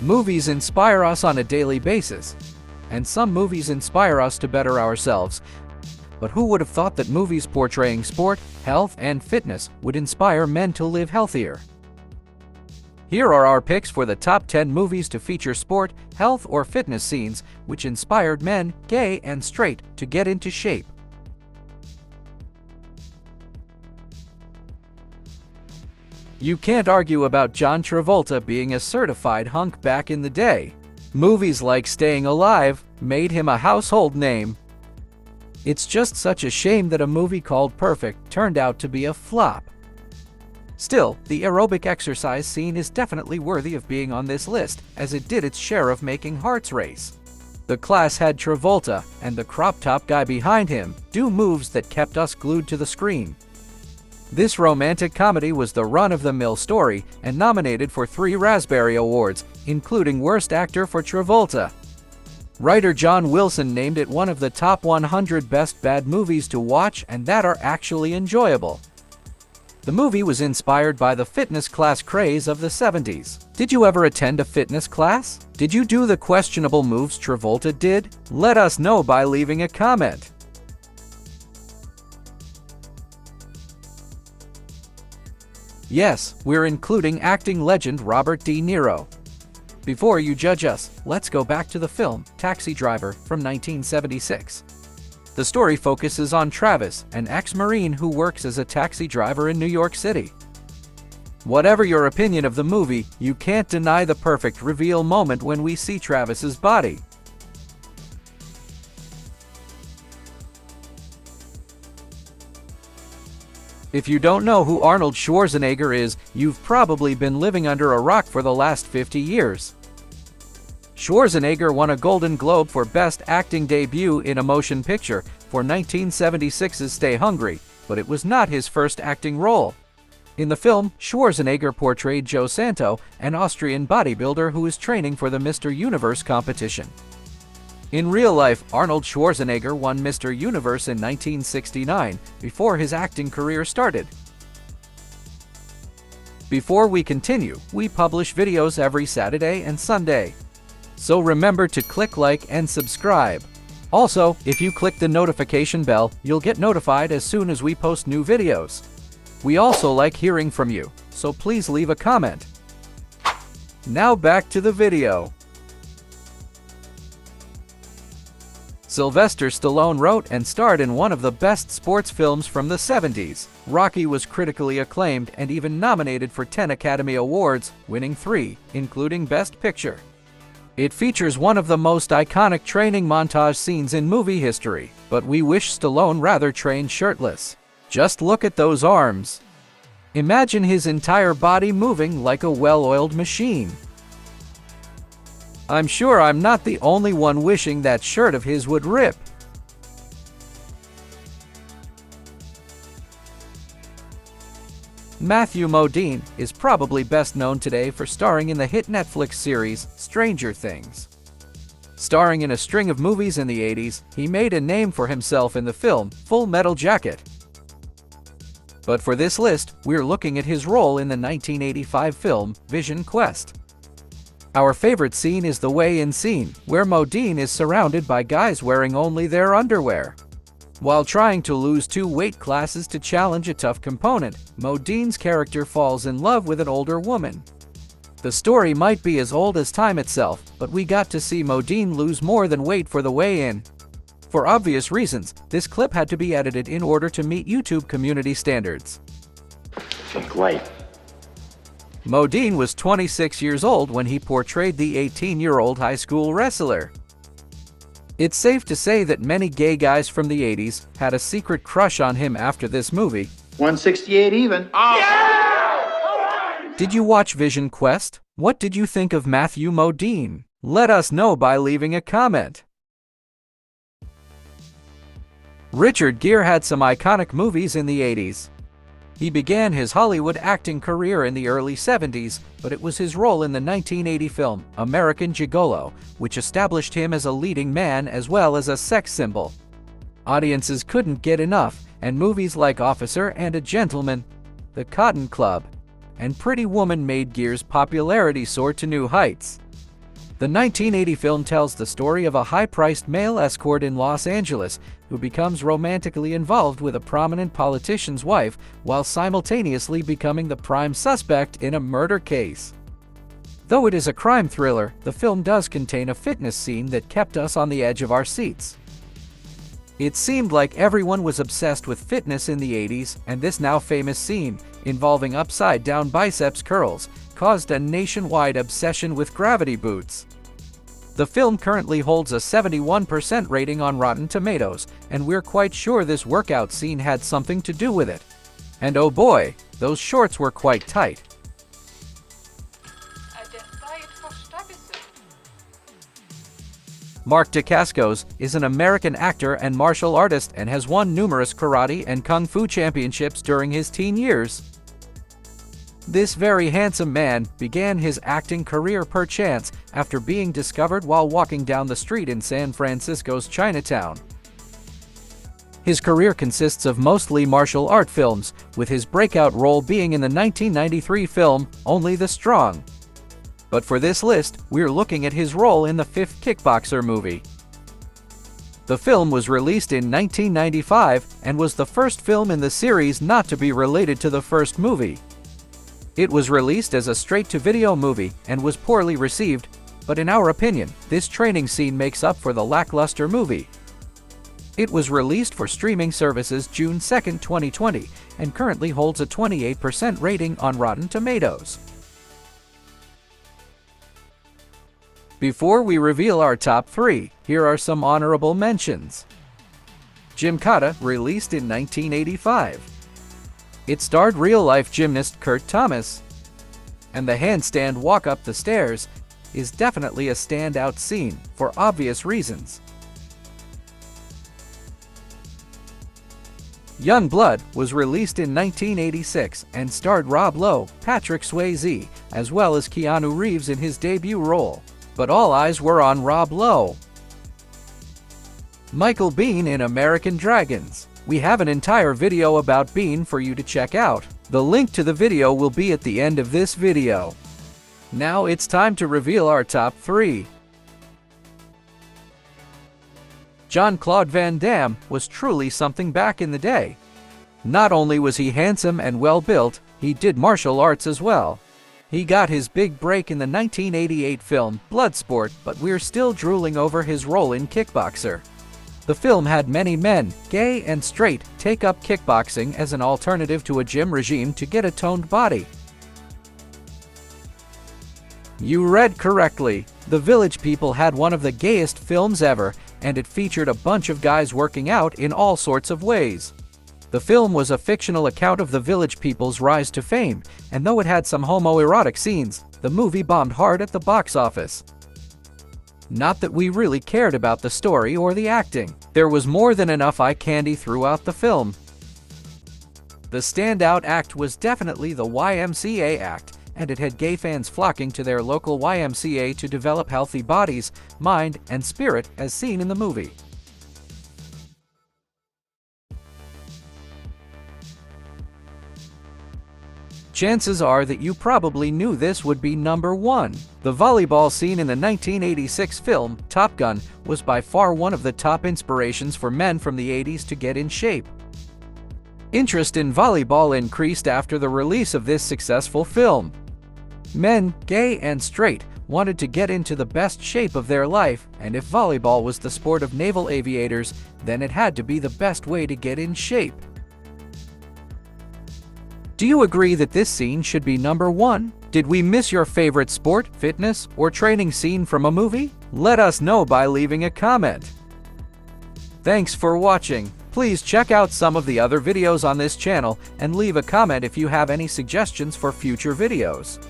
Movies inspire us on a daily basis, and some movies inspire us to better ourselves. But who would have thought that movies portraying sport, health, and fitness would inspire men to live healthier? Here are our picks for the top 10 movies to feature sport, health, or fitness scenes which inspired men, gay and straight, to get into shape. You can't argue about John Travolta being a certified hunk back in the day. Movies like Staying Alive made him a household name. It's just such a shame that a movie called Perfect turned out to be a flop. Still, the aerobic exercise scene is definitely worthy of being on this list, as it did its share of making hearts race. The class had Travolta, and the crop top guy behind him, do moves that kept us glued to the screen. This romantic comedy was the run-of-the-mill story and nominated for 3 Raspberry Awards, including Worst Actor for Travolta. Writer John Wilson named it one of the top 100 best bad movies to watch and that are actually enjoyable. The movie was inspired by the fitness class craze of the 70s. Did you ever attend a fitness class? Did you do the questionable moves Travolta did? Let us know by leaving a comment. Yes, we're including acting legend Robert De Niro. Before you judge us, let's go back to the film Taxi Driver from 1976. The story focuses on Travis, an ex-Marine who works as a taxi driver in New York City. Whatever your opinion of the movie, you can't deny the perfect reveal moment when we see Travis's body. If you don't know who Arnold Schwarzenegger is, you've probably been living under a rock for the last 50 years. Schwarzenegger won a Golden Globe for Best Acting Debut in a Motion Picture for 1976's Stay Hungry, but it was not his first acting role. In the film, Schwarzenegger portrayed Joe Santo, an Austrian bodybuilder who is training for the Mr. Universe competition. In real life, Arnold Schwarzenegger won Mr. Universe in 1969, before his acting career started. Before we continue, we publish videos every Saturday and Sunday. So remember to click like and subscribe. Also, if you click the notification bell, you'll get notified as soon as we post new videos. We also like hearing from you, so please leave a comment. Now back to the video. Sylvester Stallone wrote and starred in one of the best sports films from the 70s. Rocky was critically acclaimed and even nominated for 10 Academy Awards, winning 3, including Best Picture. It features one of the most iconic training montage scenes in movie history, but we wish Stallone rather trained shirtless. Just look at those arms. Imagine his entire body moving like a well-oiled machine. I'm sure I'm not the only one wishing that shirt of his would rip. Matthew Modine is probably best known today for starring in the hit Netflix series Stranger Things. Starring in a string of movies in the 80s, he made a name for himself in the film Full Metal Jacket. But for this list, we're looking at his role in the 1985 film Vision Quest. Our favorite scene is the weigh-in scene, where Modine is surrounded by guys wearing only their underwear. While trying to lose 2 weight classes to challenge a tough component, Modine's character falls in love with an older woman. The story might be as old as time itself, but we got to see Modine lose more than weight for the weigh-in. For obvious reasons, this clip had to be edited in order to meet YouTube community standards. Think light. Modine was 26 years old when he portrayed the 18-year-old high school wrestler. It's safe to say that many gay guys from the 80s had a secret crush on him after this movie. 168 even. Oh. Yeah! Did you watch Vision Quest? What did you think of Matthew Modine? Let us know by leaving a comment. Richard Gere had some iconic movies in the 80s. He began his Hollywood acting career in the early 70s, but it was his role in the 1980 film American Gigolo, which established him as a leading man as well as a sex symbol. Audiences couldn't get enough, and movies like Officer and a Gentleman, The Cotton Club, and Pretty Woman made Gere's popularity soar to new heights. The 1980 film tells the story of a high-priced male escort in Los Angeles who becomes romantically involved with a prominent politician's wife while simultaneously becoming the prime suspect in a murder case. Though it is a crime thriller, the film does contain a fitness scene that kept us on the edge of our seats. It seemed like everyone was obsessed with fitness in the 80s, and this now famous scene, involving upside-down biceps curls, caused a nationwide obsession with gravity boots. The film currently holds a 71% rating on Rotten Tomatoes, and we're quite sure this workout scene had something to do with it. And oh boy, those shorts were quite tight. Mark Dacascos is an American actor and martial artist and has won numerous karate and kung fu championships during his teen years. This very handsome man began his acting career per chance after being discovered while walking down the street in San Francisco's Chinatown. His career consists of mostly martial art films, with his breakout role being in the 1993 film Only the Strong. But for this list, we're looking at his role in the fifth Kickboxer movie. The film was released in 1995 and was the first film in the series not to be related to the first movie. It was released as a straight-to-video movie and was poorly received, but in our opinion, this training scene makes up for the lackluster movie. It was released for streaming services June 2, 2020, and currently holds a 28% rating on Rotten Tomatoes. Before we reveal our top 3, here are some honorable mentions. Gymkata, released in 1985. It starred real-life gymnast Kurt Thomas. And the handstand walk up the stairs is definitely a standout scene, for obvious reasons. Young Blood was released in 1986 and starred Rob Lowe, Patrick Swayze, as well as Keanu Reeves in his debut role. But all eyes were on Rob Lowe. Michael Biehn in American Dragons. We have an entire video about Biehn for you to check out. The link to the video will be at the end of this video. Now it's time to reveal our top 3. Jean-Claude Van Damme was truly something back in the day. Not only was he handsome and well-built, he did martial arts as well. He got his big break in the 1988 film Bloodsport, but we're still drooling over his role in Kickboxer. The film had many men, gay and straight, take up kickboxing as an alternative to a gym regime to get a toned body. You read correctly. The Village People had one of the gayest films ever, and it featured a bunch of guys working out in all sorts of ways. The film was a fictional account of the Village People's rise to fame, and though it had some homoerotic scenes, the movie bombed hard at the box office. Not that we really cared about the story or the acting. There was more than enough eye candy throughout the film. The standout act was definitely the YMCA act, and it had gay fans flocking to their local YMCA to develop healthy bodies, mind, and spirit as seen in the movie. Chances are that you probably knew this would be number 1. The volleyball scene in the 1986 film Top Gun was by far one of the top inspirations for men from the 80s to get in shape. Interest in volleyball increased after the release of this successful film. Men, gay and straight, wanted to get into the best shape of their life, and if volleyball was the sport of naval aviators, then it had to be the best way to get in shape. Do you agree that this scene should be number 1? Did we miss your favorite sport, fitness, or training scene from a movie? Let us know by leaving a comment. Thanks for watching. Please check out some of the other videos on this channel and leave a comment if you have any suggestions for future videos.